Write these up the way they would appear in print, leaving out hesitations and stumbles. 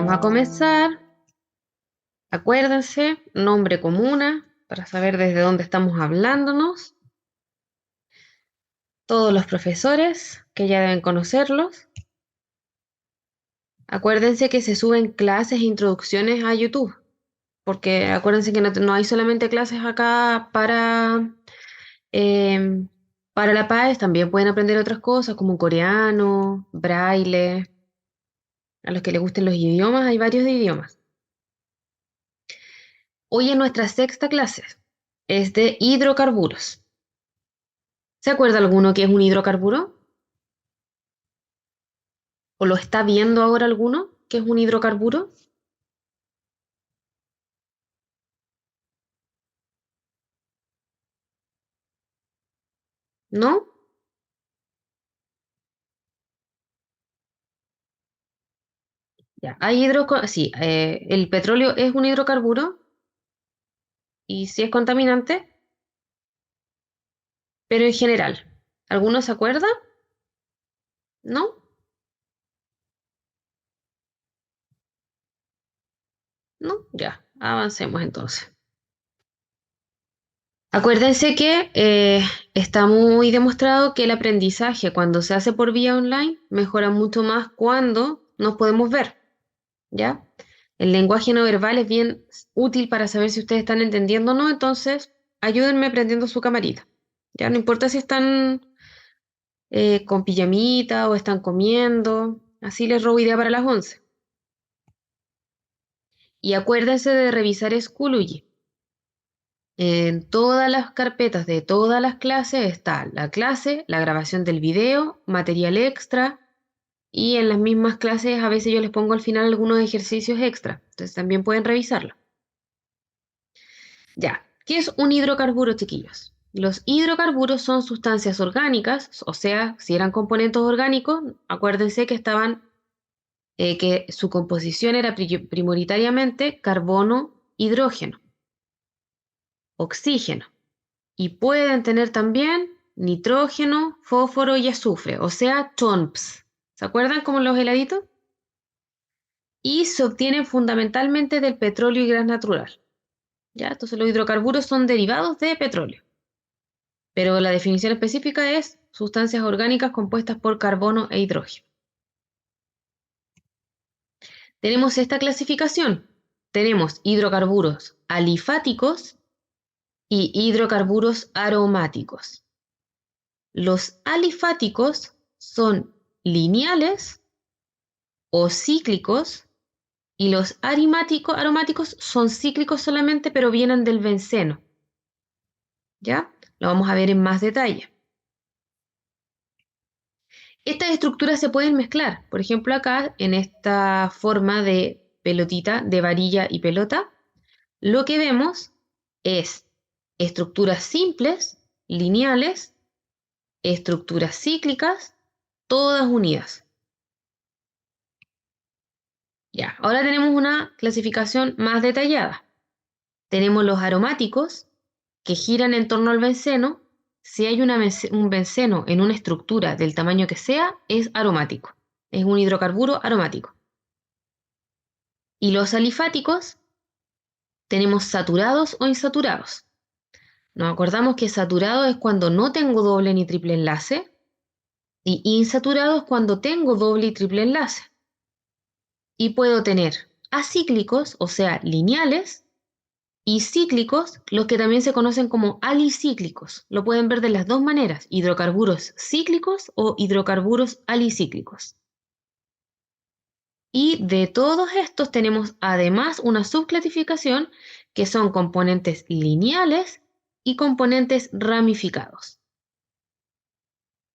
vamos a comenzar. Acuérdense, nombre comuna, para saber desde dónde estamos hablándonos. Todos los profesores, que ya deben conocerlos. Acuérdense que se suben clases e introducciones a YouTube, porque acuérdense que no hay solamente clases acá para la PAES, también pueden aprender otras cosas como coreano, braille. A los que les gusten los idiomas, hay varios de idiomas. Hoy en nuestra sexta clase es de hidrocarburos. ¿Se acuerda alguno que es un hidrocarburo? ¿O lo está viendo ahora alguno que es un hidrocarburo? ¿No? Ya. Sí, el petróleo es un hidrocarburo y sí es contaminante, pero en general. ¿Alguno se acuerda? ¿No? ¿No? Ya, avancemos entonces. Acuérdense que está muy demostrado que el aprendizaje cuando se hace por vía online mejora mucho más cuando nos podemos ver, ¿ya? El lenguaje no verbal es bien útil para saber si ustedes están entendiendo o no, entonces ayúdenme prendiendo su camarita. Ya no importa si están con pijamita o están comiendo, así les robo idea para las 11. Y acuérdense de revisar Schoology. En todas las carpetas de todas las clases está la clase, la grabación del video, material extra y en las mismas clases a veces yo les pongo al final algunos ejercicios extra, entonces también pueden revisarlo. Ya, ¿qué es un hidrocarburo, chiquillos? Los hidrocarburos son sustancias orgánicas, o sea, si eran componentes orgánicos, acuérdense que que su composición era prioritariamente carbono, hidrógeno, oxígeno, y pueden tener también nitrógeno, fósforo y azufre, o sea, TONPS. ¿Se acuerdan como los heladitos? Y se obtienen fundamentalmente del petróleo y gas natural. ¿Ya? Entonces los hidrocarburos son derivados de petróleo. Pero la definición específica es sustancias orgánicas compuestas por carbono e hidrógeno. Tenemos esta clasificación. Tenemos hidrocarburos alifáticos y hidrocarburos aromáticos. Los alifáticos son lineales o cíclicos y los aromáticos son cíclicos solamente, pero vienen del benceno. ¿Ya? Lo vamos a ver en más detalle. Estas estructuras se pueden mezclar. Por ejemplo, acá, en esta forma de pelotita, de varilla y pelota, lo que vemos es estructuras simples, lineales, estructuras cíclicas, todas unidas. Ya, ahora tenemos una clasificación más detallada. Tenemos los aromáticos, que giran en torno al benceno. Si hay un benceno en una estructura del tamaño que sea, es aromático. Es un hidrocarburo aromático. Y los alifáticos tenemos saturados o insaturados. Nos acordamos que saturado es cuando no tengo doble ni triple enlace y insaturado es cuando tengo doble y triple enlace. Y puedo tener acíclicos, o sea, lineales, y cíclicos, los que también se conocen como alicíclicos. Lo pueden ver de las dos maneras, hidrocarburos cíclicos o hidrocarburos alicíclicos. Y de todos estos tenemos además una subclasificación que son componentes lineales y componentes ramificados.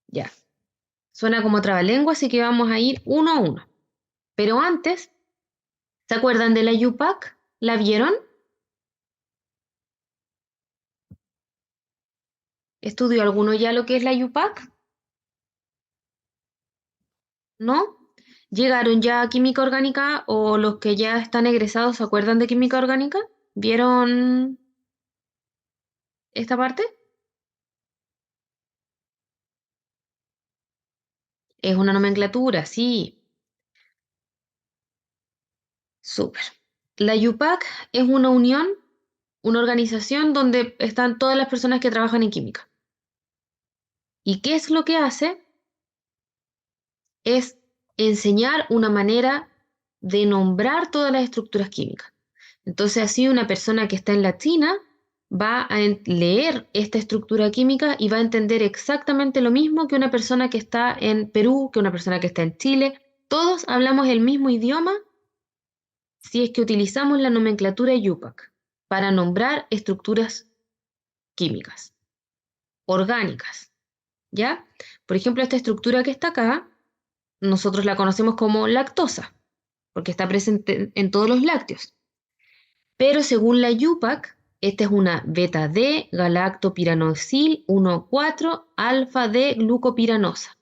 Ya, suena como trabalengua, así que vamos a ir uno a uno. Pero antes, ¿se acuerdan de la UPAC? ¿La vieron? ¿Estudió alguno ya lo que es la UPAC? ¿No? ¿Llegaron ya a química orgánica o los que ya están egresados se acuerdan de química orgánica? ¿Vieron esta parte? Es una nomenclatura, sí. Súper. La UPAC es una unión, una organización donde están todas las personas que trabajan en química. ¿Y qué es lo que hace? Es enseñar una manera de nombrar todas las estructuras químicas. Entonces, así una persona que está en la China va a leer esta estructura química y va a entender exactamente lo mismo que una persona que está en Perú, que una persona que está en Chile. Todos hablamos el mismo idioma si es que utilizamos la nomenclatura UPAC para nombrar estructuras químicas, orgánicas, ¿ya? Por ejemplo, esta estructura que está acá, nosotros la conocemos como lactosa, porque está presente en todos los lácteos. Pero según la UPAC, esta es una beta D galactopiranoxil 1,4 alfa D glucopiranosa.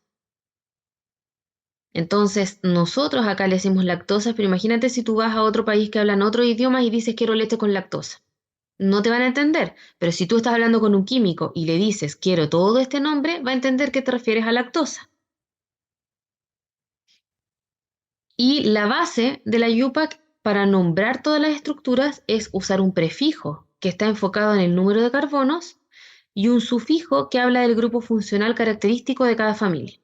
Entonces, nosotros acá le decimos lactosa, pero imagínate si tú vas a otro país que hablan otro idioma y dices quiero leche con lactosa. No te van a entender, pero si tú estás hablando con un químico y le dices quiero todo este nombre, va a entender que te refieres a lactosa. Y la base de la UPAC para nombrar todas las estructuras es usar un prefijo que está enfocado en el número de carbonos y un sufijo que habla del grupo funcional característico de cada familia.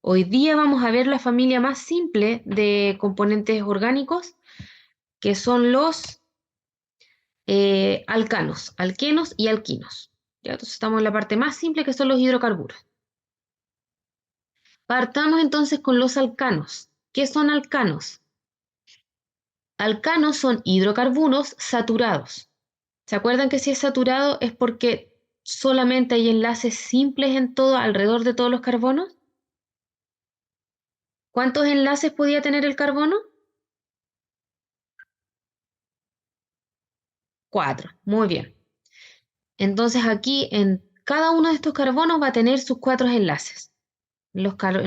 Hoy día vamos a ver la familia más simple de componentes orgánicos, que son los alcanos, alquenos y alquinos. ¿Ya? Entonces estamos en la parte más simple, que son los hidrocarburos. Partamos entonces con los alcanos. ¿Qué son alcanos? Alcanos son hidrocarburos saturados. ¿Se acuerdan que si es saturado es porque solamente hay enlaces simples en todo, alrededor de todos los carbonos? ¿Cuántos enlaces podía tener el carbono? 4. Muy bien. Entonces aquí en cada uno de estos carbonos va a tener sus 4 enlaces. En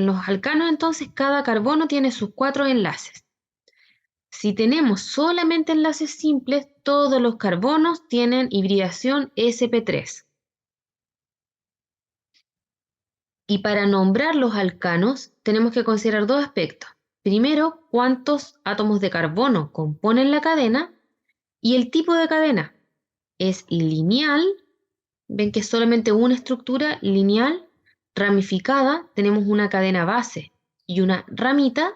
los alcanos entonces cada carbono tiene sus 4 enlaces. Si tenemos solamente enlaces simples, todos los carbonos tienen hibridación sp3. Y para nombrar los alcanos tenemos que considerar dos aspectos. Primero, cuántos átomos de carbono componen la cadena y el tipo de cadena. ¿Es lineal? Ven que es solamente una estructura lineal, ramificada, tenemos una cadena base y una ramita,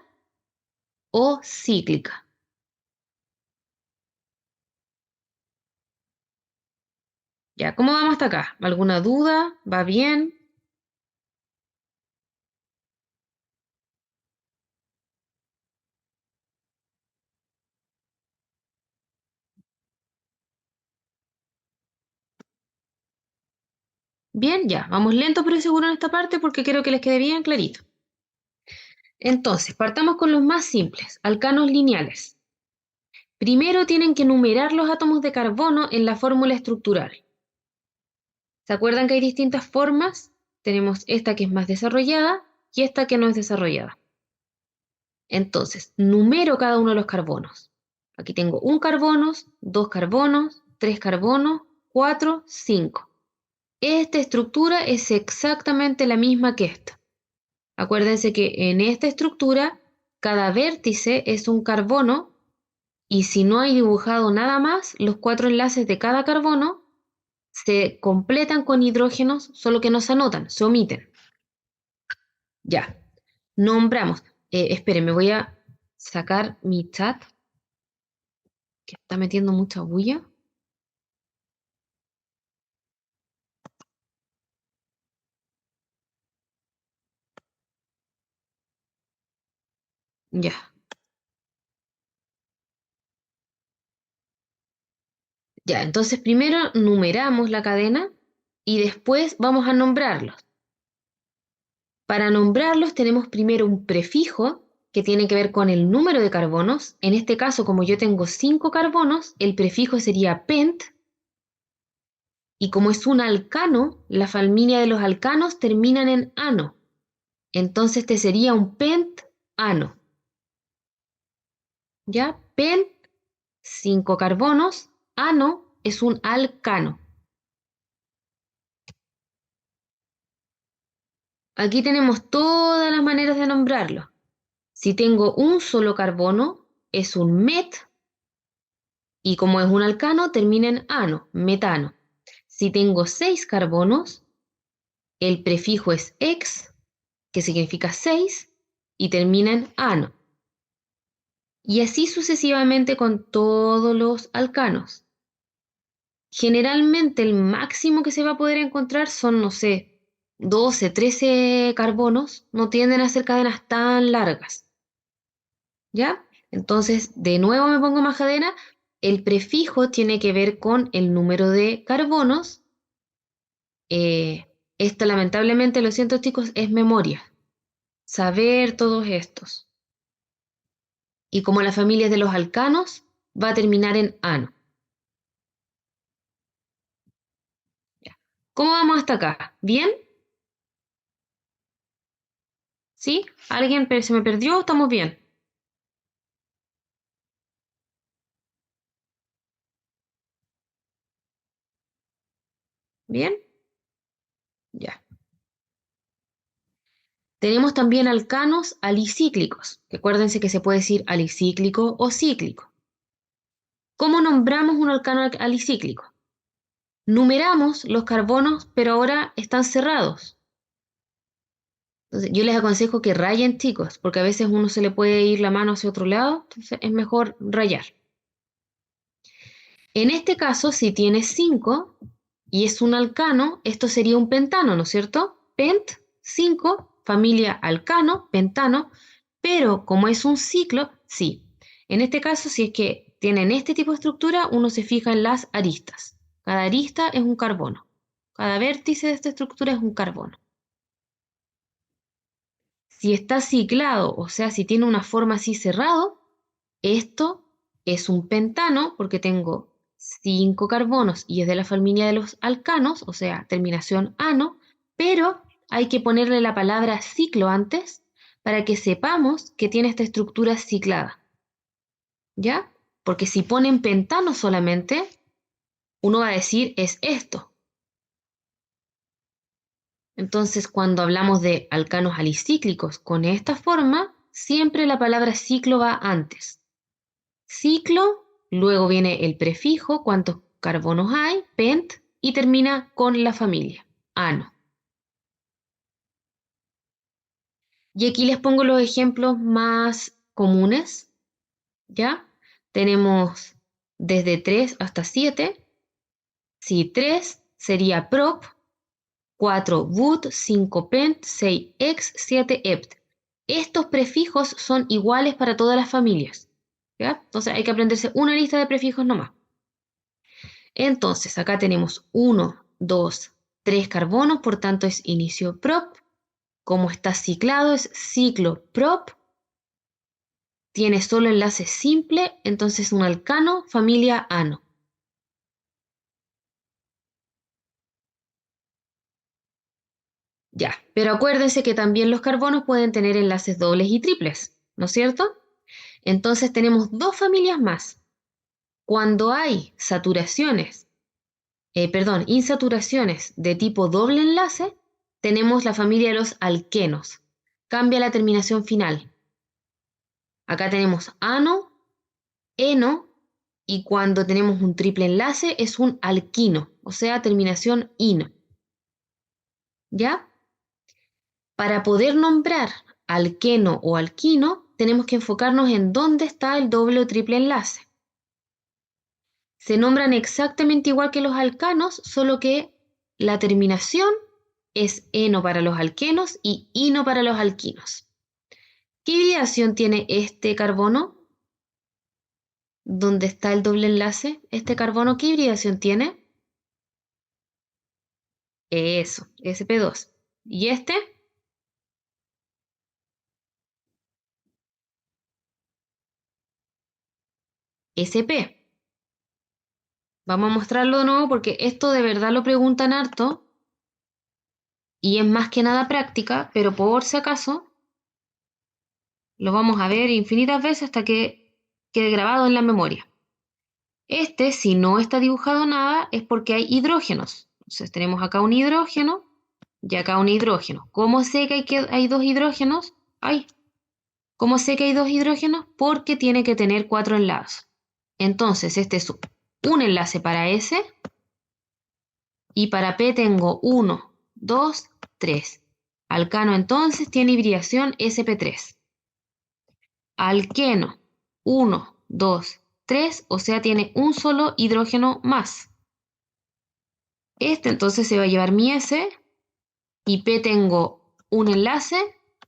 o cíclica. Ya, ¿cómo vamos hasta acá? ¿Alguna duda? ¿Va bien? Bien, ya, vamos lento pero seguro en esta parte porque quiero que les quede bien clarito. Entonces, partamos con los más simples, alcanos lineales. Primero tienen que numerar los átomos de carbono en la fórmula estructural. ¿Se acuerdan que hay distintas formas? Tenemos esta que es más desarrollada y esta que no es desarrollada. Entonces, numero cada uno de los carbonos. Aquí tengo un carbono, dos carbonos, tres carbonos, cuatro, cinco. Esta estructura es exactamente la misma que esta. Acuérdense que en esta estructura cada vértice es un carbono y si no hay dibujado nada más, los 4 enlaces de cada carbono se completan con hidrógenos, solo que no se anotan, se omiten. Ya, nombramos. Esperen, me voy a sacar mi chat, que está metiendo mucha bulla. Ya, ya, entonces primero numeramos la cadena y después vamos a nombrarlos. Para nombrarlos tenemos primero un prefijo que tiene que ver con el número de carbonos. En este caso, como yo tengo 5 carbonos, el prefijo sería pent. Y como es un alcano, la familia de los alcanos terminan en ano. Entonces este sería un pentano. ¿Ya? Pent, 5 carbonos. Ano es un alcano. Aquí tenemos todas las maneras de nombrarlo. Si tengo un solo carbono, es un met, Y como es un alcano, termina en ano, metano. Si tengo 6 carbonos, el prefijo es ex, que significa 6, y termina en ano. Y así sucesivamente con todos los alcanos. Generalmente el máximo que se va a poder encontrar son, no sé, 12, 13 carbonos, no tienden a ser cadenas tan largas. ¿Ya? Entonces, de nuevo me pongo majadera, el prefijo tiene que ver con el número de carbonos. Esto lamentablemente, lo siento chicos, es memoria. Saber todos estos. Y como la familia es de los alcanos, va a terminar en ano. Ya. ¿Cómo vamos hasta acá? ¿Bien? ¿Sí? ¿Alguien se me perdió o estamos bien? ¿Bien? Ya. Tenemos también alcanos alicíclicos. Recuérdense que se puede decir alicíclico o cíclico. ¿Cómo nombramos un alcano alicíclico? Numeramos los carbonos, pero ahora están cerrados. Entonces, yo les aconsejo que rayen, chicos, porque a veces uno se le puede ir la mano hacia otro lado, entonces es mejor rayar. En este caso, si tiene 5 y es un alcano, esto sería un pentano, ¿no es cierto? Pent, 5, familia alcano, pentano, pero como es un ciclo, sí. En este caso, si es que tienen este tipo de estructura, uno se fija en las aristas. Cada arista es un carbono. Cada vértice de esta estructura es un carbono. Si está ciclado, o sea, si tiene una forma así cerrado, esto es un pentano porque tengo 5 carbonos y es de la familia de los alcanos, o sea, terminación ano, pero hay que ponerle la palabra ciclo antes para que sepamos que tiene esta estructura ciclada. ¿Ya? Porque si ponen pentano solamente, uno va a decir es esto. Entonces, cuando hablamos de alcanos alicíclicos con esta forma, siempre la palabra ciclo va antes. Ciclo, luego viene el prefijo, cuántos carbonos hay, pent, y termina con la familia, ano. Y aquí les pongo los ejemplos más comunes, ¿ya? Tenemos desde 3 hasta 7. Si 3 sería prop, 4 but, 5 pent, 6 ex, 7 ept. Estos prefijos son iguales para todas las familias, ¿ya? Entonces hay que aprenderse una lista de prefijos nomás. Entonces, acá tenemos 1, 2, 3 carbonos, por tanto es inicio prop. Como está ciclado es ciclo prop. Tiene solo enlace simple, entonces un alcano, familia ano. Ya, pero acuérdense que también los carbonos pueden tener enlaces dobles y triples, ¿no es cierto? Entonces tenemos dos familias más. Cuando hay insaturaciones de tipo doble enlace, tenemos la familia de los alquenos. Cambia la terminación final. Acá tenemos ano, eno, y cuando tenemos un triple enlace es un alquino, o sea, terminación ino. ¿Ya? Para poder nombrar alqueno o alquino, tenemos que enfocarnos en dónde está el doble o triple enlace. Se nombran exactamente igual que los alcanos, solo que la terminación es eno para los alquenos y ino para los alquinos. ¿Qué hibridación tiene este carbono? ¿Dónde está el doble enlace? ¿Este carbono qué hibridación tiene? Eso, sp2. ¿Y este? sp. Vamos a mostrarlo de nuevo porque esto de verdad lo preguntan harto y es más que nada práctica, pero por si acaso lo vamos a ver infinitas veces hasta que quede grabado en la memoria. Este, si no está dibujado nada, es porque hay hidrógenos. Entonces tenemos acá un hidrógeno y acá un hidrógeno. ¿Cómo sé que hay dos hidrógenos? ¿Cómo sé que hay dos hidrógenos? Porque tiene que tener 4 enlaces. Entonces, este es un enlace para S. Y para P tengo 1, 2, 3. Alcano entonces tiene hibridación sp3. Alqueno, 1, 2, 3, o sea, tiene un solo hidrógeno más. Este entonces se va a llevar mi S, y P tengo un enlace,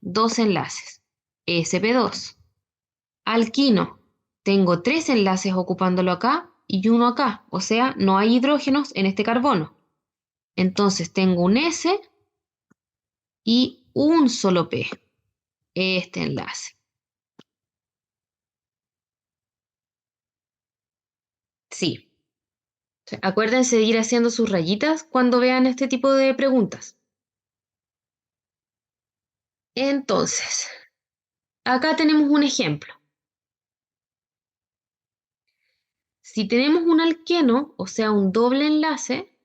dos enlaces, sp2. Alquino, tengo tres enlaces ocupándolo acá y uno acá, o sea, no hay hidrógenos en este carbono. Entonces tengo un S y un solo P, este enlace. Sí. Acuérdense de ir haciendo sus rayitas cuando vean este tipo de preguntas. Entonces, acá tenemos un ejemplo. Si tenemos un alqueno, o sea, un doble enlace,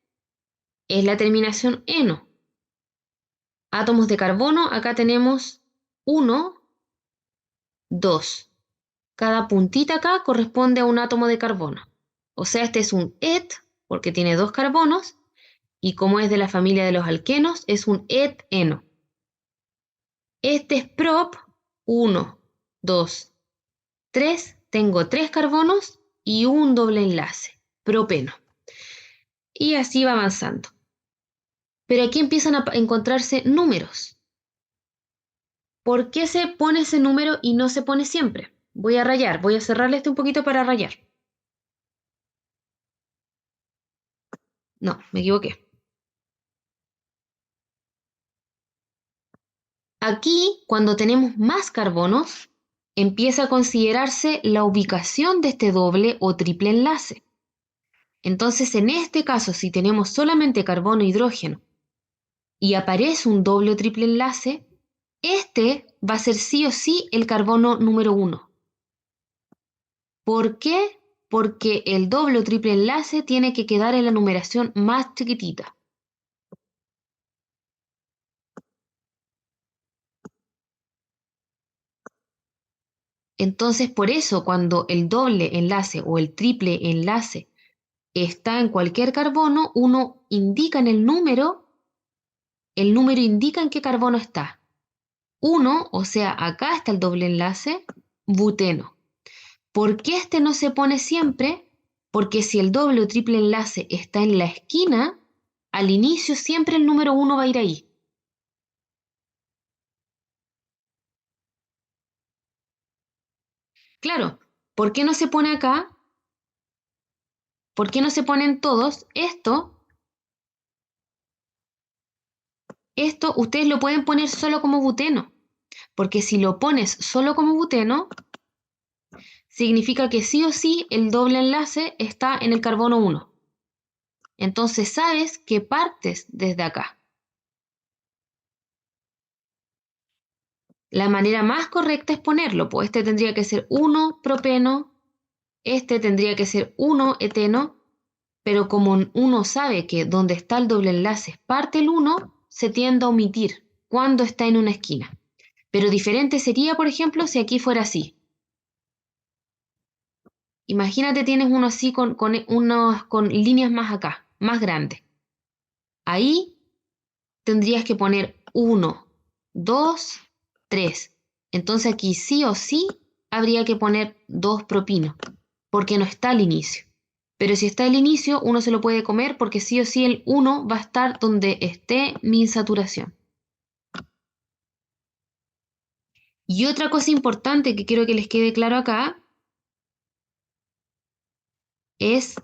es la terminación eno. Átomos de carbono, acá tenemos 1, 2. Cada puntita acá corresponde a un átomo de carbono. O sea, este es un et, porque tiene dos carbonos, y como es de la familia de los alquenos, es un et-eno. Este es prop, 1, 2, 3. Tengo tres carbonos y un doble enlace, propeno. Y así va avanzando. Pero aquí empiezan a encontrarse números. ¿Por qué se pone ese número y no se pone siempre? Voy a rayar, voy a cerrarle este un poquito para rayar. No, me equivoqué. Aquí, cuando tenemos más carbonos, empieza a considerarse la ubicación de este doble o triple enlace. Entonces, en este caso, si tenemos solamente carbono e hidrógeno y aparece un doble o triple enlace, este va a ser sí o sí el carbono número 1. ¿Por qué? Porque el doble o triple enlace tiene que quedar en la numeración más chiquitita. Entonces, por eso, cuando el doble enlace o el triple enlace está en cualquier carbono, uno indica en el número indica en qué carbono está. 1, o sea, acá está el doble enlace, buteno. ¿Por qué este no se pone siempre? Porque si el doble o triple enlace está en la esquina, al inicio siempre el número 1 va a ir ahí. Claro, ¿por qué no se pone acá? ¿Por qué no se ponen todos? Esto ustedes lo pueden poner solo como buteno, porque si lo pones solo como buteno, significa que sí o sí el doble enlace está en el carbono 1. Entonces sabes que partes desde acá. La manera más correcta es ponerlo, pues este tendría que ser 1 propeno, este tendría que ser 1 eteno, pero como uno sabe que donde está el doble enlace es parte el 1, se tiende a omitir cuando está en una esquina. Pero diferente sería, por ejemplo, si aquí fuera así. Imagínate tienes uno así con líneas más acá, más grandes. Ahí tendrías que poner 1, 2, 3. Entonces aquí sí o sí habría que poner 2 propino, porque no está al inicio. Pero si está al inicio, uno se lo puede comer porque sí o sí el 1 va a estar donde esté mi insaturación. Y otra cosa importante que quiero que les quede claro acá es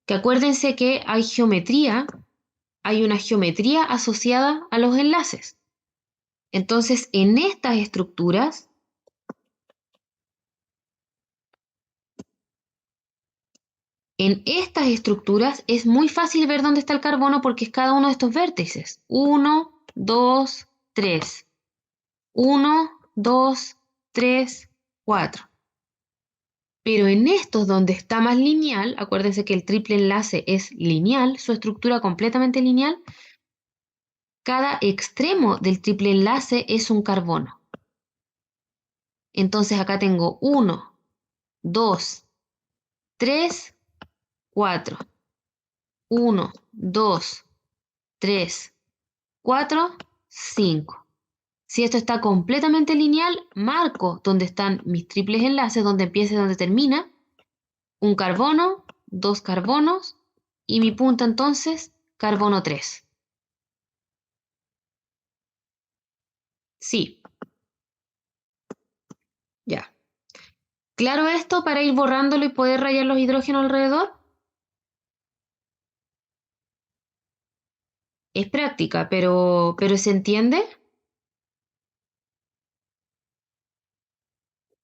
que acuérdense que hay una geometría asociada a los enlaces. Entonces, en estas estructuras es muy fácil ver dónde está el carbono porque es cada uno de estos vértices. 1, 2, 3. 1, 2, 3, 4. Pero en estos donde está más lineal, acuérdense que el triple enlace es lineal, su estructura completamente lineal, cada extremo del triple enlace es un carbono. Entonces acá tengo 1, 2, 3, 4. 1, 2, 3, 4, 5. Si esto está completamente lineal, marco donde están mis triples enlaces, donde empieza y donde termina. Un carbono, dos carbonos y mi punta entonces, carbono 3. Sí, ya. ¿Claro esto para ir borrándolo y poder rayar los hidrógenos alrededor? Es práctica, pero ¿se entiende?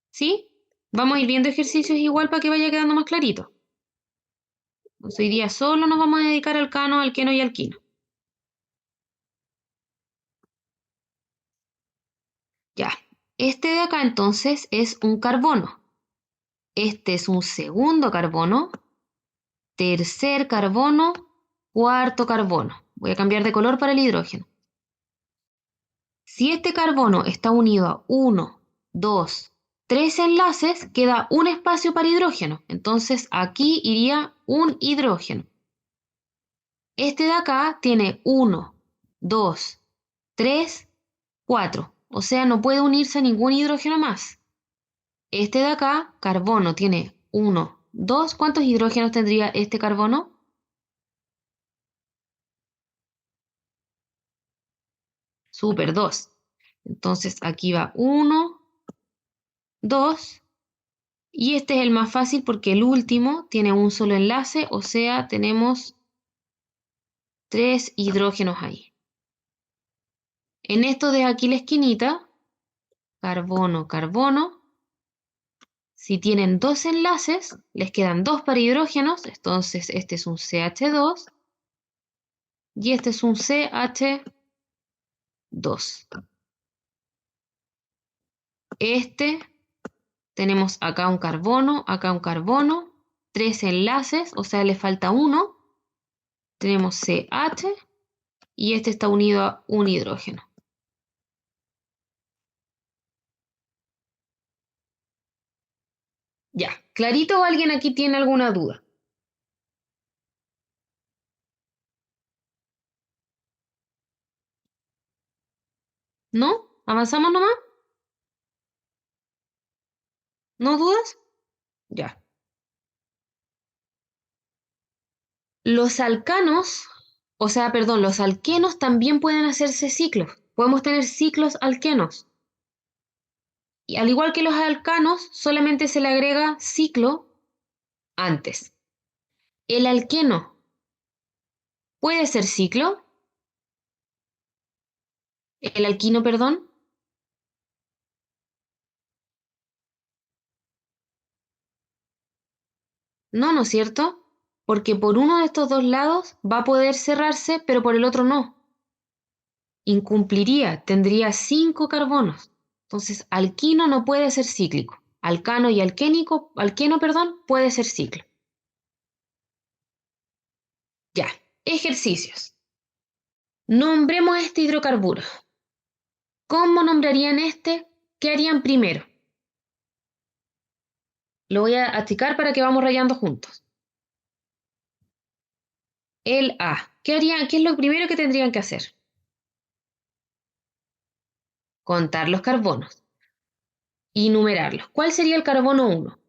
¿Sí? Vamos a ir viendo ejercicios igual para que vaya quedando más clarito. Pues hoy día solo nos vamos a dedicar al alcano, alqueno y alquino. Ya. Este de acá entonces es un carbono. Este es un segundo carbono, tercer carbono, cuarto carbono. Voy a cambiar de color para el hidrógeno. Si este carbono está unido a 1, 2, 3 enlaces, queda un espacio para hidrógeno. Entonces aquí iría un hidrógeno. Este de acá tiene 1, 2, 3, 4. O sea, no puede unirse a ningún hidrógeno más. Este de acá, carbono, tiene 1, 2. ¿Cuántos hidrógenos tendría este carbono? Súper, 2. Entonces aquí va 1, 2. Y este es el más fácil porque el último tiene un solo enlace, o sea, tenemos 3 hidrógenos ahí. En esto de aquí la esquinita, carbono, carbono. Si tienen dos enlaces, les quedan dos para hidrógenos, entonces este es un CH2 y este es un CH2. Este, tenemos acá un carbono, tres enlaces, o sea, le falta uno. Tenemos CH y este está unido a un hidrógeno. Ya, ¿clarito o alguien aquí tiene alguna duda? ¿No? ¿Avanzamos nomás? ¿No dudas? Ya. Los alcanos, o sea, perdón, los alquenos también pueden hacerse ciclos. Podemos tener ciclos alquenos. Y al igual que los alcanos, solamente se le agrega ciclo antes. El alqueno puede ser ciclo, el alquino, perdón. No, ¿no es cierto? Porque por uno de estos dos lados va a poder cerrarse, pero por el otro no. Incumpliría, tendría 5 carbonos. Entonces, alquino no puede ser cíclico. Alcano y alqueno, perdón, puede ser ciclo. Ya, ejercicios. Nombremos este hidrocarburo. ¿Cómo nombrarían este? ¿Qué harían primero? Lo voy a achicar para que vamos rayando juntos. El A. ¿Qué harían? ¿Qué es lo primero que tendrían que hacer? Contar los carbonos y numerarlos. ¿Cuál sería el carbono 1?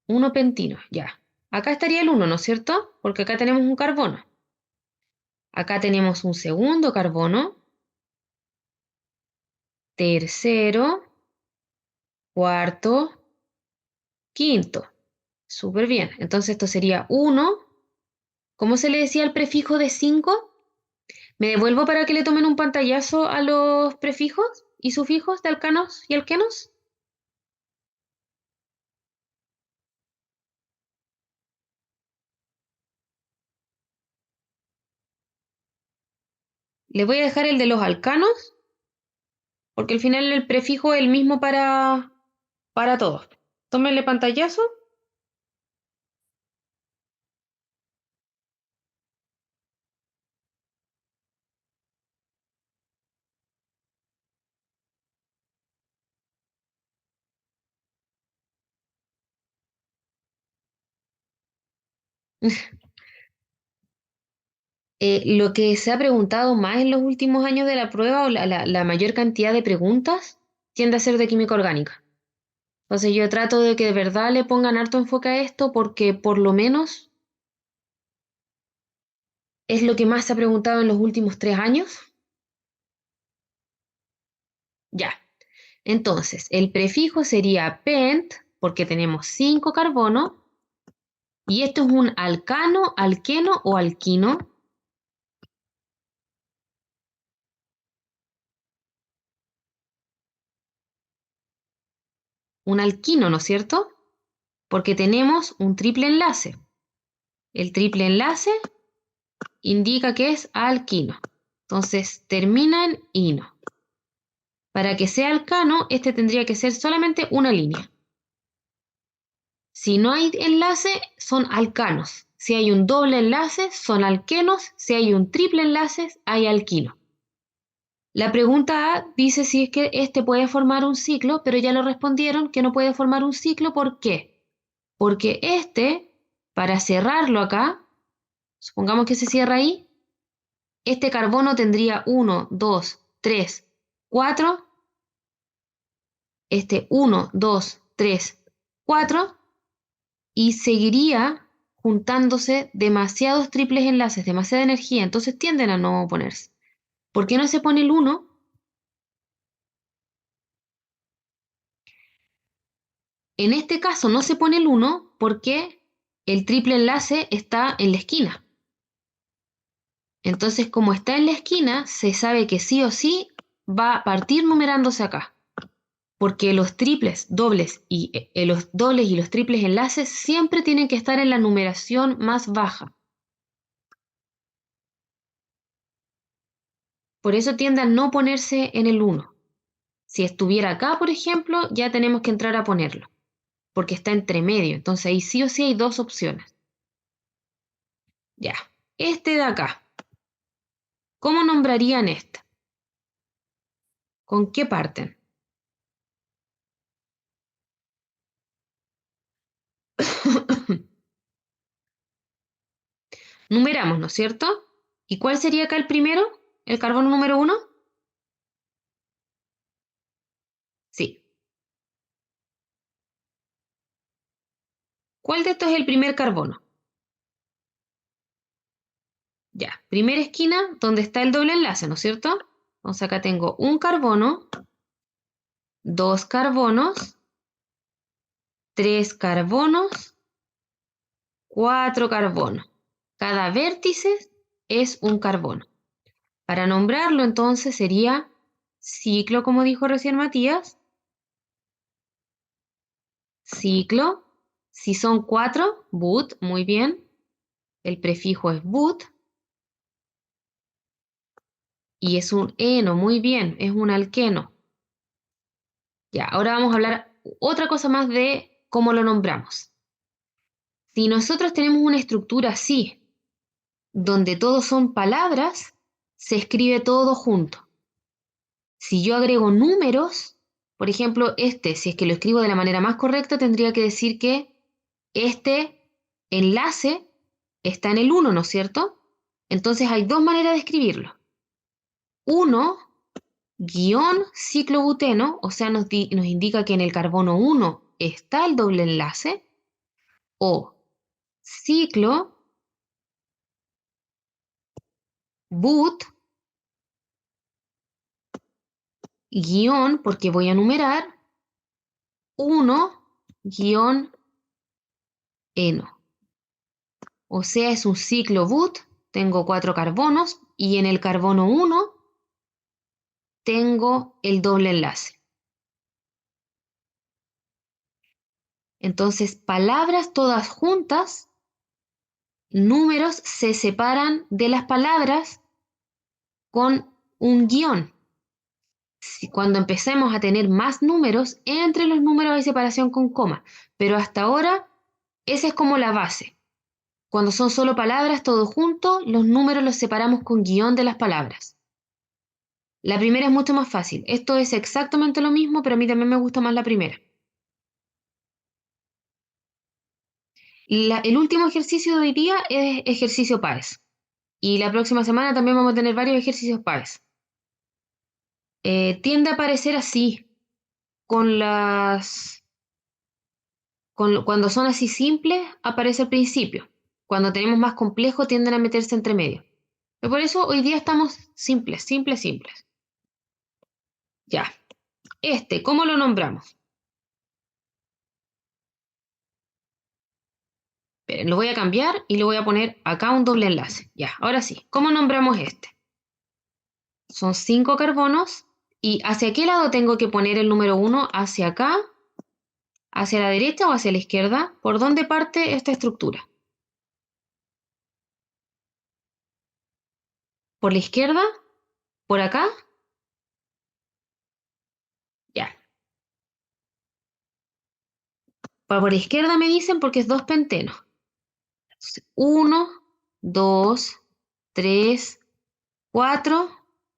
1 pentino, ya. Acá estaría el 1, ¿no es cierto? Porque acá tenemos un carbono. Acá tenemos un segundo carbono, tercero, cuarto, quinto. Súper bien. Entonces esto sería 1. ¿Cómo se le decía el prefijo de 5? ¿Me devuelvo para que le tomen un pantallazo a los prefijos y sufijos de alcanos y alquenos? Les voy a dejar el de los alcanos, porque al final el prefijo es el mismo para todos. Tómenle pantallazo. Lo que se ha preguntado más en los últimos años de la prueba o la mayor cantidad de preguntas tiende a ser de química orgánica. Entonces yo trato de que de verdad le pongan harto enfoque a esto porque por lo menos es lo que más se ha preguntado en los últimos 3 años. Ya. Entonces, el prefijo sería pent porque tenemos 5 carbonos y esto es un alcano, alqueno o alquino. Un alquino, ¿no es cierto? Porque tenemos un triple enlace. El triple enlace indica que es alquino. Entonces termina en ino. Para que sea alcano, este tendría que ser solamente una línea. Si no hay enlace, son alcanos. Si hay un doble enlace, son alquenos. Si hay un triple enlace, hay alquino. La pregunta A dice si es que este puede formar un ciclo, pero ya lo respondieron que no puede formar un ciclo. ¿Por qué? Porque este, para cerrarlo acá, supongamos que se cierra ahí, este carbono tendría 1, 2, 3, 4. Este 1, 2, 3, 4. Y seguiría juntándose demasiados triples enlaces, demasiada energía. Entonces tienden a no ponerse. ¿Por qué no se pone el 1? En este caso no se pone el 1 porque el triple enlace está en la esquina. Entonces, como está en la esquina, se sabe que sí o sí va a partir numerándose acá. Porque los triples, dobles y los dobles y los triples enlaces siempre tienen que estar en la numeración más baja. Por eso tiende a no ponerse en el 1. Si estuviera acá, por ejemplo, ya tenemos que entrar a ponerlo, porque está entre medio. Entonces ahí sí o sí hay dos opciones. Ya, este de acá. ¿Cómo nombrarían este? ¿Con qué parten? Numeramos, ¿no es cierto? ¿Y cuál sería acá el primero? ¿El carbono número 1? Sí. ¿Cuál de estos es el primer carbono? Ya, primera esquina donde está el doble enlace, ¿no es cierto? Entonces acá tengo un carbono, dos carbonos, tres carbonos, cuatro carbonos. Cada vértice es un carbono. Para nombrarlo entonces sería ciclo, como dijo recién Matías, ciclo. Si son cuatro, but, muy bien. El prefijo es but. Y es un eno, muy bien, es un alqueno. Ya, ahora vamos a hablar otra cosa más de cómo lo nombramos. Si nosotros tenemos una estructura así, donde todos son palabras, se escribe todo junto. Si yo agrego números, por ejemplo, si es que lo escribo de la manera más correcta, tendría que decir que este enlace está en el 1, ¿no es cierto? Entonces hay dos maneras de escribirlo. 1 guión ciclobuteno, o sea, nos indica que en el carbono 1 está el doble enlace, o ciclo but guión, porque voy a numerar, 1 guión eno. O sea, es un ciclo but, tengo 4 carbonos, y en el carbono 1 tengo el doble enlace. Entonces, palabras todas juntas, números se separan de las palabras con un guión. Cuando empecemos a tener más números, entre los números hay separación con coma, pero hasta ahora esa es como la base. Cuando son solo palabras, todo junto, los números los separamos con guión de las palabras. La primera es mucho más fácil. Esto es exactamente lo mismo, pero a mí también me gusta más la primera. El último ejercicio de hoy día es ejercicio PAES. Y la próxima semana también vamos a tener varios ejercicios PAES. Tiende a aparecer así, con cuando son así simples, aparece al principio. Cuando tenemos más complejo, tienden a meterse entre medio. Pero por eso hoy día estamos simples, simples, simples. Ya. ¿Cómo lo nombramos? Esperen, lo voy a cambiar y le voy a poner acá un doble enlace. Ya, ahora sí. ¿Cómo nombramos este? Son 5 carbonos. ¿Y hacia qué lado tengo que poner el número 1? ¿Hacia acá? ¿Hacia la derecha o hacia la izquierda? ¿Por dónde parte esta estructura? ¿Por la izquierda? ¿Por acá? Ya. Por la izquierda me dicen porque es 2 pentenos. 1, 2, 3, 4,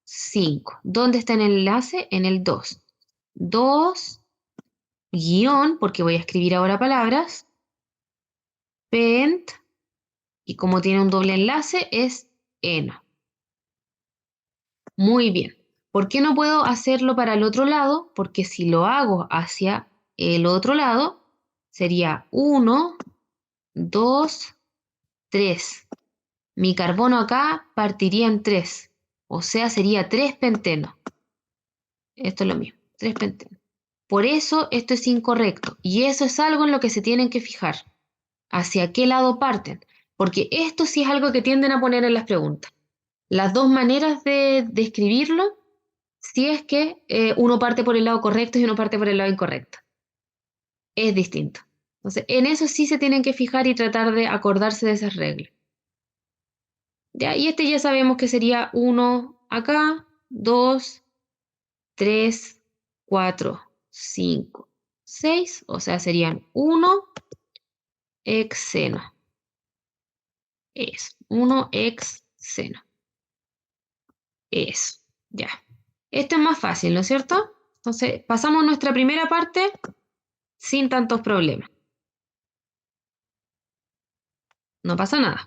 5. ¿Dónde está el enlace? En el 2. 2, guión, porque voy a escribir ahora palabras, pent, y como tiene un doble enlace, es eno. Muy bien. ¿Por qué no puedo hacerlo para el otro lado? Porque si lo hago hacia el otro lado, sería 1, 2, 3. Mi carbono acá partiría en 3, o sea, sería 3 pentenos. Esto es lo mismo, 3 pentenos. Por eso esto es incorrecto, y eso es algo en lo que se tienen que fijar. ¿Hacia qué lado parten? Porque esto sí es algo que tienden a poner en las preguntas. Las dos maneras de escribirlo, si es que uno parte por el lado correcto y uno parte por el lado incorrecto. Es distinto. Entonces, en eso sí se tienen que fijar y tratar de acordarse de esas reglas. Ya, y ya sabemos que sería 1 acá, 2, 3, 4, 5, 6, o sea, serían 1 hexeno. Es 1 hexeno. Eso, ya. Esto es más fácil, ¿no es cierto? Entonces, pasamos nuestra primera parte sin tantos problemas. No pasa nada.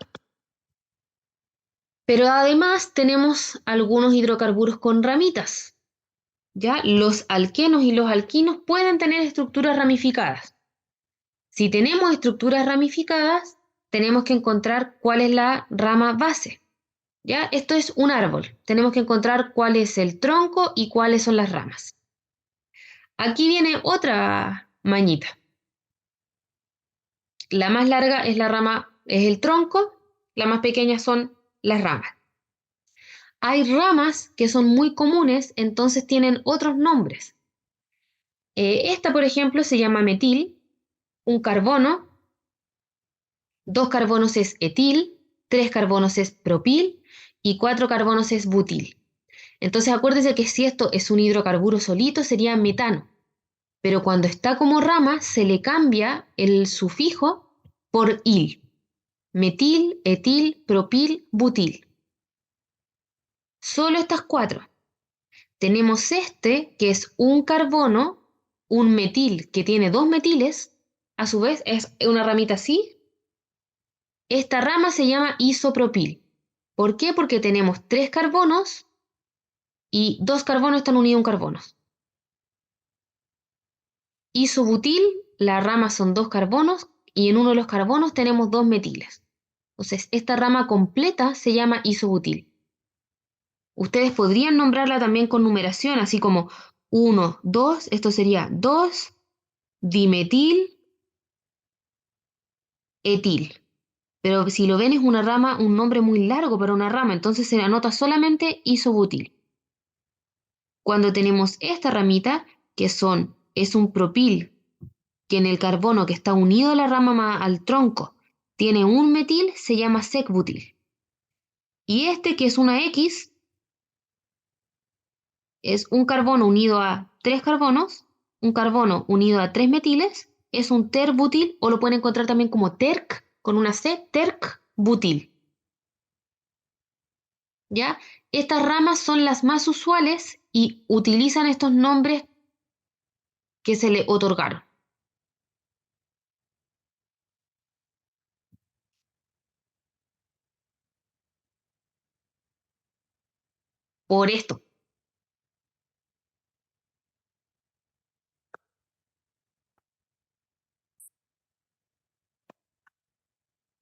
Pero además tenemos algunos hidrocarburos con ramitas. ¿Ya? Los alquenos y los alquinos pueden tener estructuras ramificadas. Si tenemos estructuras ramificadas, tenemos que encontrar cuál es la rama base. ¿Ya? Esto es un árbol. Tenemos que encontrar cuál es el tronco y cuáles son las ramas. Aquí viene otra mañita. La más larga es la rama, es el tronco, la más pequeña son las ramas. Hay ramas que son muy comunes, entonces tienen otros nombres. Esta, por ejemplo, se llama metil, un carbono, 2 carbonos es etil, 3 carbonos es propil y 4 carbonos es butil. Entonces acuérdense que si esto es un hidrocarburo solito sería metano, pero cuando está como rama se le cambia el sufijo por il. Metil, etil, propil, butil. Solo estas 4. Tenemos este, que es un carbono, un metil que tiene 2 metiles, a su vez es una ramita así. Esta rama se llama isopropil. ¿Por qué? Porque tenemos 3 carbonos y 2 carbonos están unidos a un carbono. Isobutil, la rama son 2 carbonos y en uno de los carbonos tenemos 2 metiles. Entonces, esta rama completa se llama isobutil. Ustedes podrían nombrarla también con numeración, así como 1, 2, esto sería 2 dimetil etil. Pero si lo ven es una rama, un nombre muy largo para una rama, entonces se anota solamente isobutil. Cuando tenemos esta ramita, es un propil, que en el carbono que está unido a la rama al tronco tiene un metil, se llama secbutil. Y este que es una X, es un carbono unido a 3 carbonos, un carbono unido a 3 metiles, es un terbutil, o lo pueden encontrar también como terc, con una C, terc-butil. ¿Ya? Estas ramas son las más usuales y utilizan estos nombres que se le otorgaron. por esto.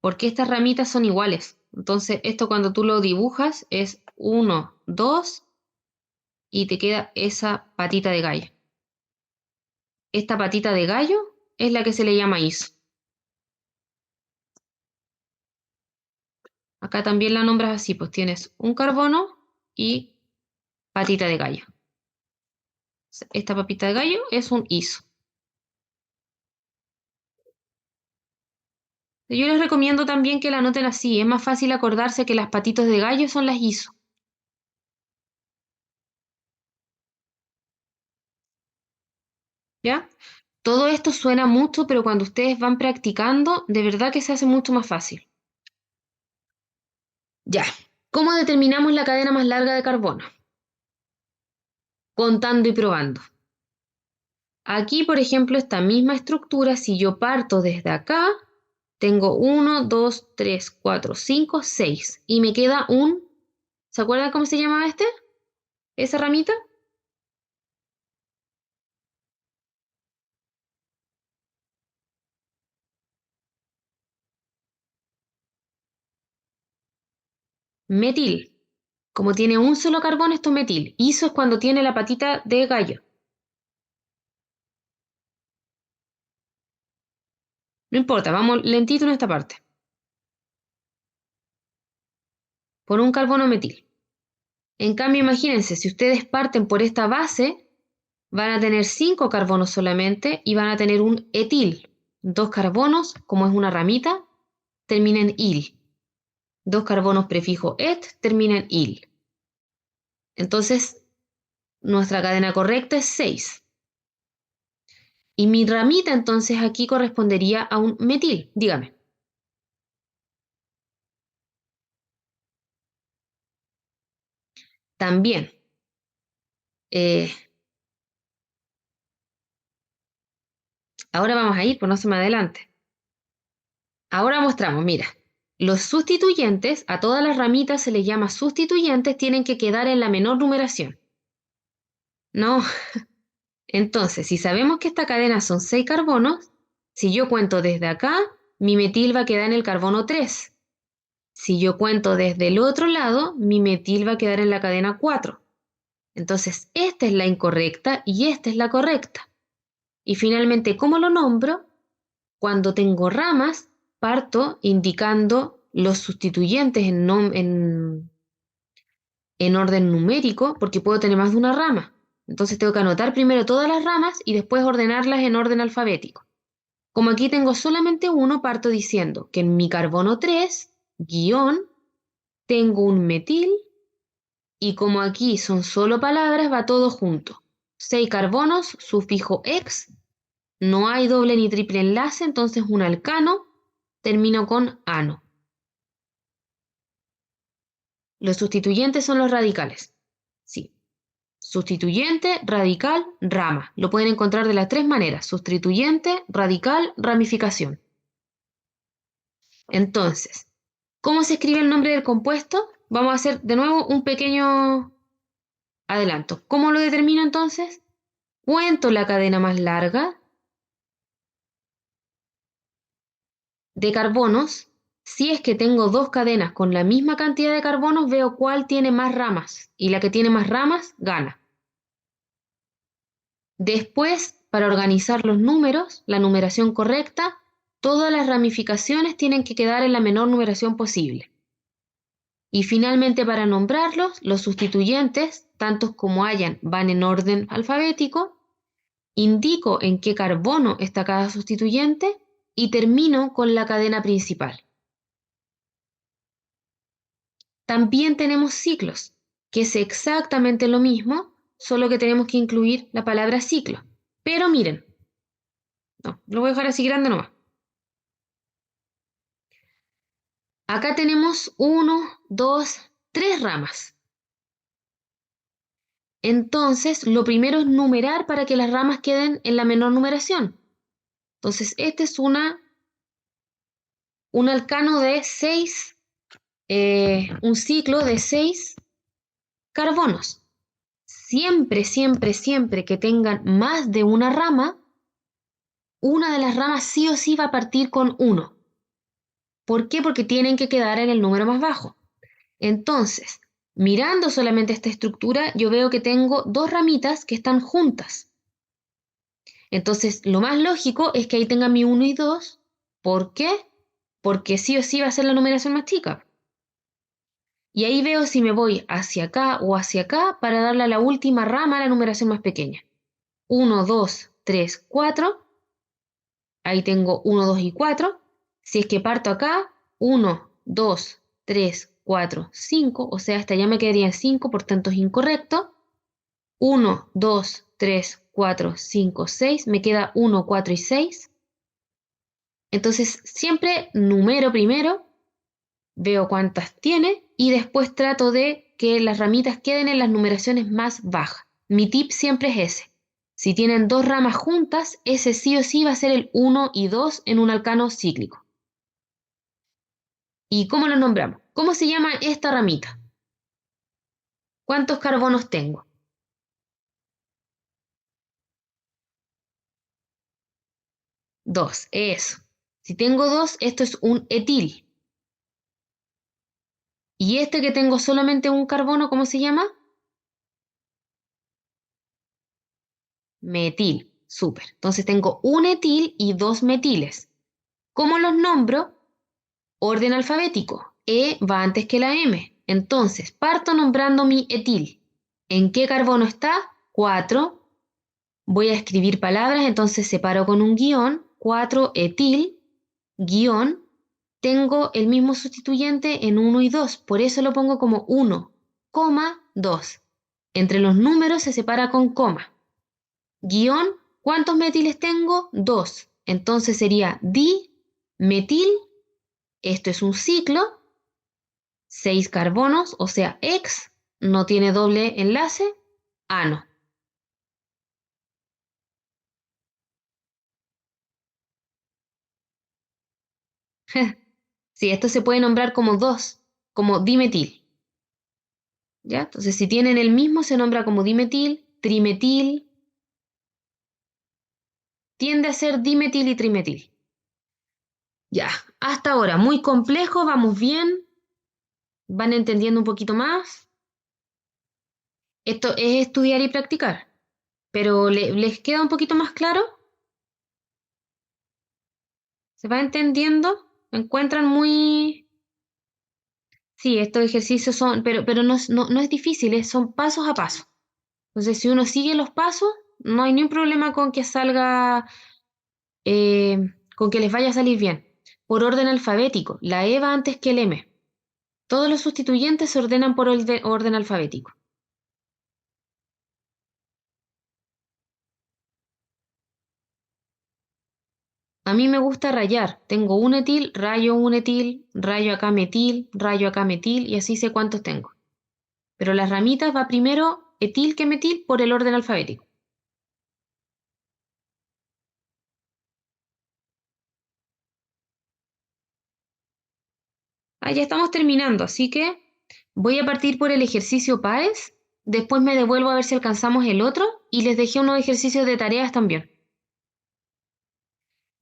Porque estas ramitas son iguales. Entonces, esto cuando tú lo dibujas es 1, 2 y te queda esa patita de gallo. Esta patita de gallo es la que se le llama ISO. Acá también la nombras así, pues tienes un carbono y patita de gallo. Esta papita de gallo es un ISO. Yo les recomiendo también que la anoten así. Es más fácil acordarse que las patitas de gallo son las ISO. ¿Ya? Todo esto suena mucho, pero cuando ustedes van practicando, de verdad que se hace mucho más fácil. Ya. ¿Cómo determinamos la cadena más larga de carbono? Contando y probando. Aquí, por ejemplo, esta misma estructura, si yo parto desde acá, tengo 1, 2, 3, 4, 5, 6. Y me queda un... ¿Se acuerdan cómo se llamaba este? ¿Esa ramita? Metil. Como tiene un solo carbono, esto es metil. Iso es cuando tiene la patita de gallo. No importa, vamos lentito en esta parte. Por un carbono metil. En cambio, imagínense, si ustedes parten por esta base, van a tener 5 carbonos solamente y van a tener un etil. 2 carbonos, como es una ramita, termina en il. 2 carbonos prefijo et termina en il. Entonces, nuestra cadena correcta es 6. Y mi ramita entonces aquí correspondería a un metil. Dígame. También. eh, Ahora vamos a ir, pues no se me adelante. Ahora mostramos, mira. Los sustituyentes, a todas las ramitas se les llama sustituyentes, tienen que quedar en la menor numeración. No, entonces, si sabemos que esta cadena son 6 carbonos, si yo cuento desde acá, mi metil va a quedar en el carbono 3. Si yo cuento desde el otro lado, mi metil va a quedar en la cadena 4. Entonces, esta es la incorrecta y esta es la correcta. Y finalmente, ¿cómo lo nombro? Cuando tengo ramas, parto indicando los sustituyentes en orden numérico, porque puedo tener más de una rama. Entonces tengo que anotar primero todas las ramas y después ordenarlas en orden alfabético. Como aquí tengo solamente uno, parto diciendo que en mi carbono 3, guión, tengo un metil y como aquí son solo palabras, va todo junto. 6 carbonos, sufijo ex, no hay doble ni triple enlace, entonces un alcano termino con ano. Los sustituyentes son los radicales. Sí. Sustituyente, radical, rama. Lo pueden encontrar de las 3 maneras. Sustituyente, radical, ramificación. Entonces, ¿cómo se escribe el nombre del compuesto? Vamos a hacer de nuevo un pequeño adelanto. ¿Cómo lo determino entonces? Cuento la cadena más larga de carbonos. Si es que tengo 2 cadenas con la misma cantidad de carbonos, veo cuál tiene más ramas. Y la que tiene más ramas, gana. Después, para organizar los números, la numeración correcta, todas las ramificaciones tienen que quedar en la menor numeración posible. Y finalmente, para nombrarlos, los sustituyentes, tantos como hayan, van en orden alfabético. Indico en qué carbono está cada sustituyente y termino con la cadena principal. También tenemos ciclos, que es exactamente lo mismo, solo que tenemos que incluir la palabra ciclo. Pero miren, no, lo voy a dejar así grande nomás. Acá tenemos 1, 2, 3 ramas. Entonces, lo primero es numerar para que las ramas queden en la menor numeración. Entonces, este es un alcano de 6, un ciclo de 6 carbonos. Siempre, siempre, siempre que tengan más de una rama, una de las ramas sí o sí va a partir con 1. ¿Por qué? Porque tienen que quedar en el número más bajo. Entonces, mirando solamente esta estructura, yo veo que tengo dos ramitas que están juntas. Entonces, lo más lógico es que ahí tenga mi 1 y 2. ¿Por qué? Porque sí o sí va a ser la numeración más chica. Y ahí veo si me voy hacia acá o hacia acá para darle a la última rama la numeración más pequeña. 1, 2, 3, 4. Ahí tengo 1, 2 y 4. Si es que parto acá, 1, 2, 3, 4, 5. O sea, hasta allá me quedarían 5, por tanto es incorrecto. 1, 2, 3, 4, 5, 6. Me queda 1, 4 y 6. Entonces, siempre numero primero, veo cuántas tiene y después trato de que las ramitas queden en las numeraciones más bajas. Mi tip siempre es ese. Si tienen dos ramas juntas, ese sí o sí va a ser el 1 y 2 en un alcano cíclico. ¿Y cómo lo nombramos? ¿Cómo se llama esta ramita? ¿Cuántos carbonos tengo? 2, eso. Si tengo 2, esto es un etil. ¿Y este que tengo solamente un carbono, cómo se llama? Metil. Súper. Entonces tengo un etil y dos metiles. ¿Cómo los nombro? Orden alfabético. E va antes que la M. Entonces, parto nombrando mi etil. ¿En qué carbono está? 4. Voy a escribir palabras, entonces separo con un guión. 4 etil, guión. Tengo el mismo sustituyente en 1 y 2, por eso lo pongo como 1, 2. Entre los números se separa con coma. Guión, ¿cuántos metiles tengo? 2. Entonces sería dimetil, esto es un ciclo, 6 carbonos, o sea, X, no tiene doble enlace, ano. Sí, esto se puede nombrar como 2, como dimetil. ¿Ya? Entonces, si tienen el mismo, se nombra como dimetil, trimetil, tiende a ser dimetil y trimetil. Ya, hasta ahora, muy complejo, vamos bien, van entendiendo un poquito más. Esto es estudiar y practicar, pero ¿les queda un poquito más claro? ¿Se va entendiendo? ¿Encuentran muy...? Sí, estos ejercicios son, pero no, no es difícil, son pasos a paso. Entonces, si uno sigue los pasos, no hay ningún problema con que salga, eh, con que les vaya a salir bien. Por orden alfabético, la E va antes que el M. Todos los sustituyentes se ordenan por orden alfabético. A mí me gusta rayar. Tengo un etil, rayo acá metil y así sé cuántos tengo. Pero las ramitas va primero etil que metil por el orden alfabético. Ah, ya estamos terminando, así que voy a partir por el ejercicio pares, después me devuelvo a ver si alcanzamos el otro y les dejé unos ejercicios de tareas también.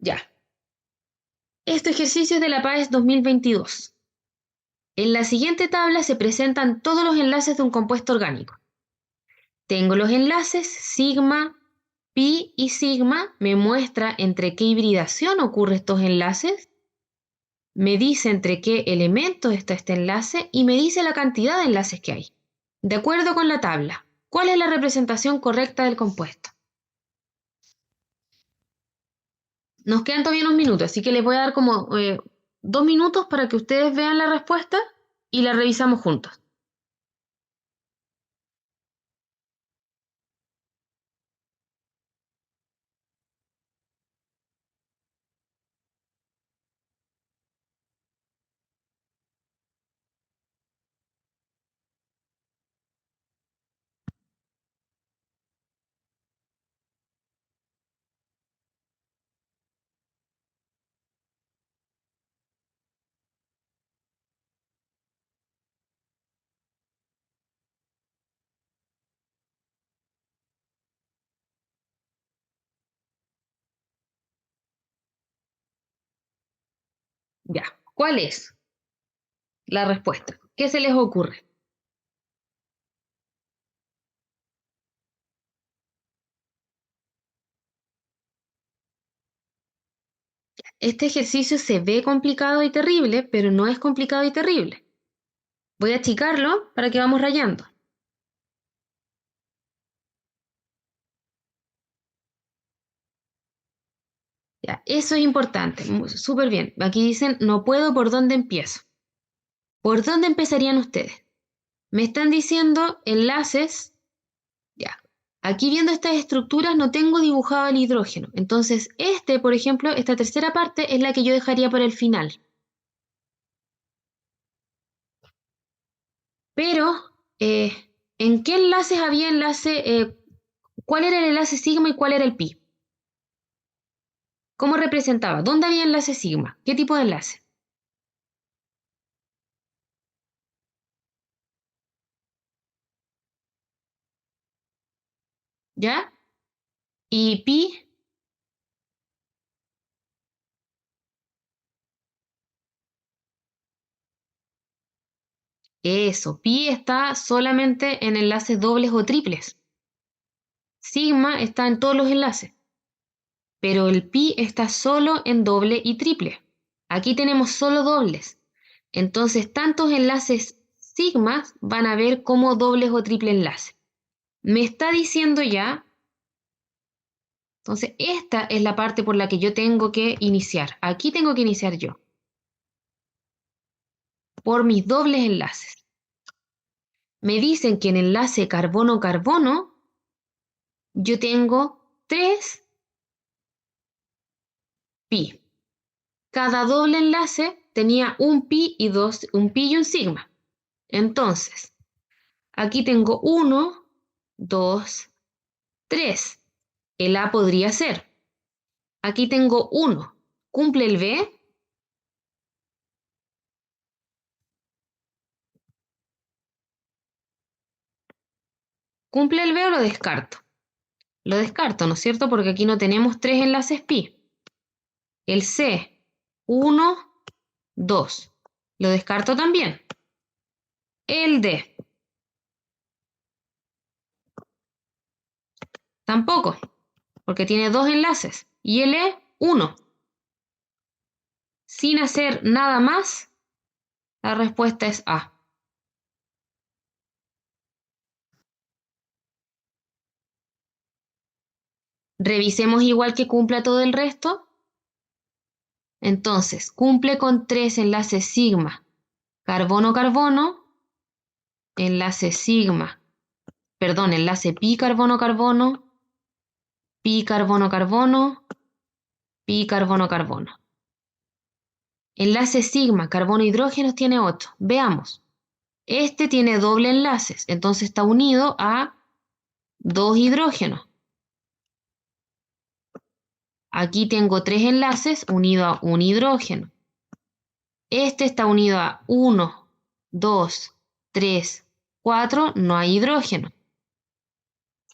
Ya. Este ejercicio es de la PAES 2022. En la siguiente tabla se presentan todos los enlaces de un compuesto orgánico. Tengo los enlaces sigma, pi y sigma, me muestra entre qué hibridación ocurren estos enlaces, me dice entre qué elementos está este enlace y me dice la cantidad de enlaces que hay. De acuerdo con la tabla, ¿cuál es la representación correcta del compuesto? Nos quedan todavía unos minutos, así que les voy a dar como 2 minutos para que ustedes vean la respuesta y la revisamos juntos. Ya, ¿cuál es la respuesta? ¿Qué se les ocurre? Este ejercicio se ve complicado y terrible, pero no es complicado y terrible. Voy a achicarlo para que vamos rayando. Ya, eso es importante, súper bien. Aquí dicen, no puedo, ¿por dónde empiezo? ¿Por dónde empezarían ustedes? Me están diciendo enlaces, ya. Aquí viendo estas estructuras no tengo dibujado el hidrógeno. Entonces, por ejemplo, esta tercera parte es la que yo dejaría por el final. Pero, ¿en qué enlaces había cuál era el enlace sigma y cuál era el pi? ¿Cómo representaba? ¿Dónde había enlace sigma? ¿Qué tipo de enlace? ¿Ya? ¿Y pi? Eso, pi está solamente en enlaces dobles o triples. Sigma está en todos los enlaces, pero el pi está solo en doble y triple. Aquí tenemos solo dobles. Entonces, tantos enlaces sigmas van a ver como dobles o triple enlace. Me está diciendo ya, entonces esta es la parte por la que yo tengo que iniciar. Aquí tengo que iniciar yo, por mis dobles enlaces. Me dicen que en enlace carbono-carbono yo tengo 3 pi. Cada doble enlace tenía un pi y un sigma. Entonces, aquí tengo 1, 2, 3. El A podría ser. Aquí tengo 1. ¿Cumple el B? ¿Cumple el B o lo descarto? Lo descarto, ¿no es cierto? Porque aquí no tenemos 3 enlaces pi. El C, 1, 2. Lo descarto también. El D, tampoco, porque tiene 2 enlaces. Y el E, 1. Sin hacer nada más, la respuesta es A. Revisemos igual que cumpla todo el resto. Entonces, cumple con 3 enlaces sigma. Carbono-carbono, enlace sigma, perdón, enlace pi carbono-carbono, pi carbono-carbono, pi carbono-carbono. Enlace sigma, carbono-hidrógenos tiene 8. Veamos. Este tiene doble enlaces, entonces está unido a 2 hidrógenos. Aquí tengo 3 enlaces unido a un hidrógeno. Este está unido a 1, 2, 3, 4, no hay hidrógeno.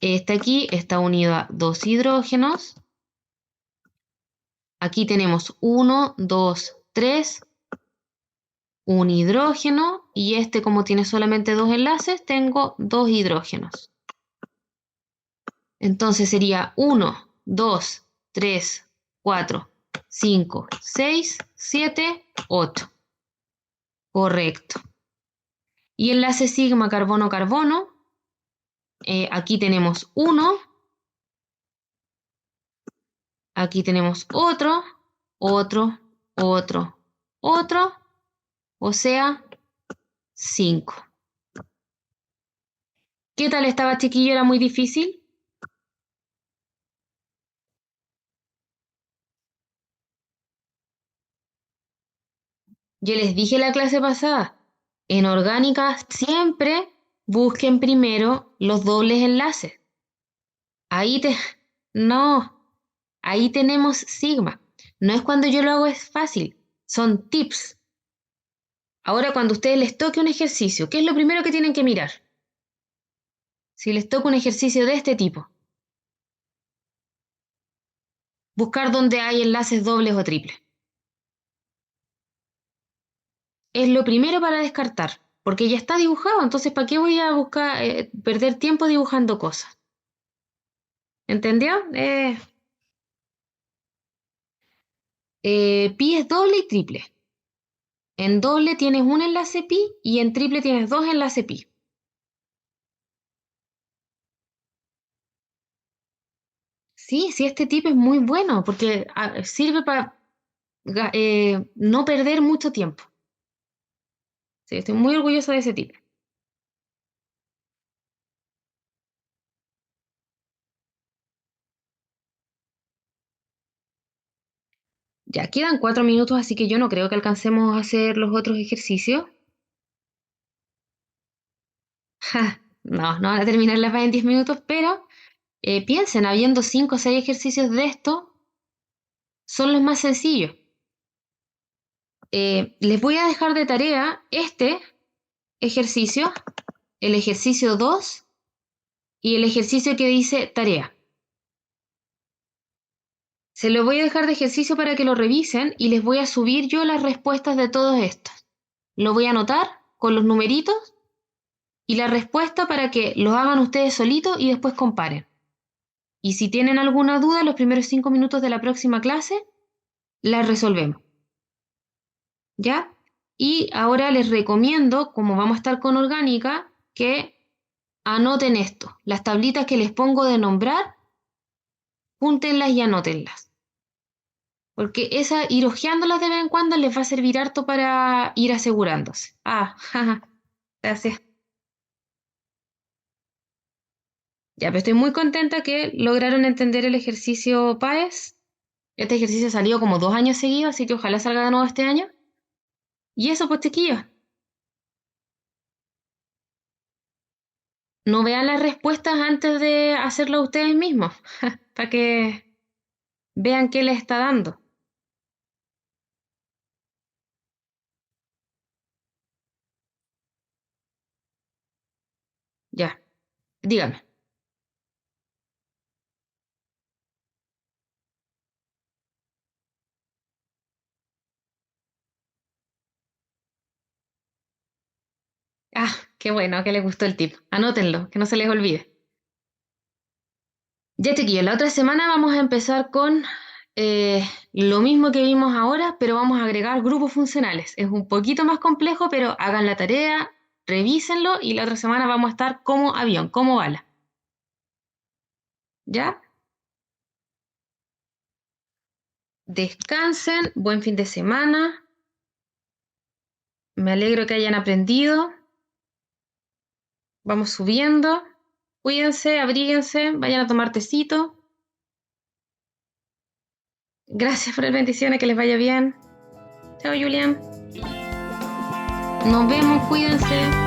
Este aquí está unido a 2 hidrógenos. Aquí tenemos 1, 2, 3, un hidrógeno. Y este, como tiene solamente 2 enlaces, tengo 2 hidrógenos. Entonces sería 1, 2, 3, 4, 5, 6, 7, 8. Correcto. Y enlace sigma carbono-carbono. Aquí tenemos 1. Aquí tenemos otro, otro, otro, otro. O sea, 5. ¿Qué tal estaba, chiquillo? ¿Era muy difícil? Yo les dije la clase pasada, en orgánica siempre busquen primero los dobles enlaces. Ahí te... No, ahí tenemos sigma. No es cuando yo lo hago es fácil, son tips. Ahora cuando a ustedes les toque un ejercicio, ¿qué es lo primero que tienen que mirar? Si les toca un ejercicio de este tipo, buscar dónde hay enlaces dobles o triples. es lo primero para descartar, porque ya está dibujado, entonces ¿para qué voy a buscar, perder tiempo dibujando cosas? ¿Entendió? Pi es doble y triple. En doble tienes un enlace pi y en triple tienes dos enlaces pi. Sí, sí, este tip es muy bueno porque sirve para no perder mucho tiempo. Sí, estoy muy orgullosa de ese tip. Ya quedan 4 minutos, así que yo no creo que alcancemos a hacer los otros ejercicios. Ja, no, no van a terminar las en 10 minutos, pero piensen, habiendo 5 o 6 ejercicios de esto, son los más sencillos. Les voy a dejar de tarea este ejercicio, el ejercicio 2 y el ejercicio que dice tarea. Se lo voy a dejar de ejercicio para que lo revisen y les voy a subir yo las respuestas de todos estos. Lo voy a anotar con los numeritos y la respuesta para que los hagan ustedes solitos y después comparen. Y si tienen alguna duda, los primeros 5 minutos de la próxima clase, la resolvemos. ¿Ya? Y ahora les recomiendo, como vamos a estar con orgánica, que anoten esto. Las tablitas que les pongo de nombrar, júntenlas y anótenlas. Porque ir hojeándolas de vez en cuando les va a servir harto para ir asegurándose. Jaja, gracias. Ya, pero estoy muy contenta que lograron entender el ejercicio PAES. Este ejercicio salió como 2 años seguidos, así que ojalá salga de nuevo este año. Y eso, pues, chiquillos. No vean las respuestas antes de hacerlo ustedes mismos, para que vean qué les está dando. Ya, dígame. Qué bueno, que les gustó el tip. Anótenlo, que no se les olvide. Ya, chiquillos, la otra semana vamos a empezar con lo mismo que vimos ahora, pero vamos a agregar grupos funcionales. Es un poquito más complejo, pero hagan la tarea, revísenlo y la otra semana vamos a estar como avión, como bala. ¿Ya? Descansen, buen fin de semana. Me alegro que hayan aprendido. Vamos subiendo. Cuídense, abríguense, vayan a tomar tecito. Gracias por las bendiciones, que les vaya bien. Chao, Julián. Nos vemos, cuídense.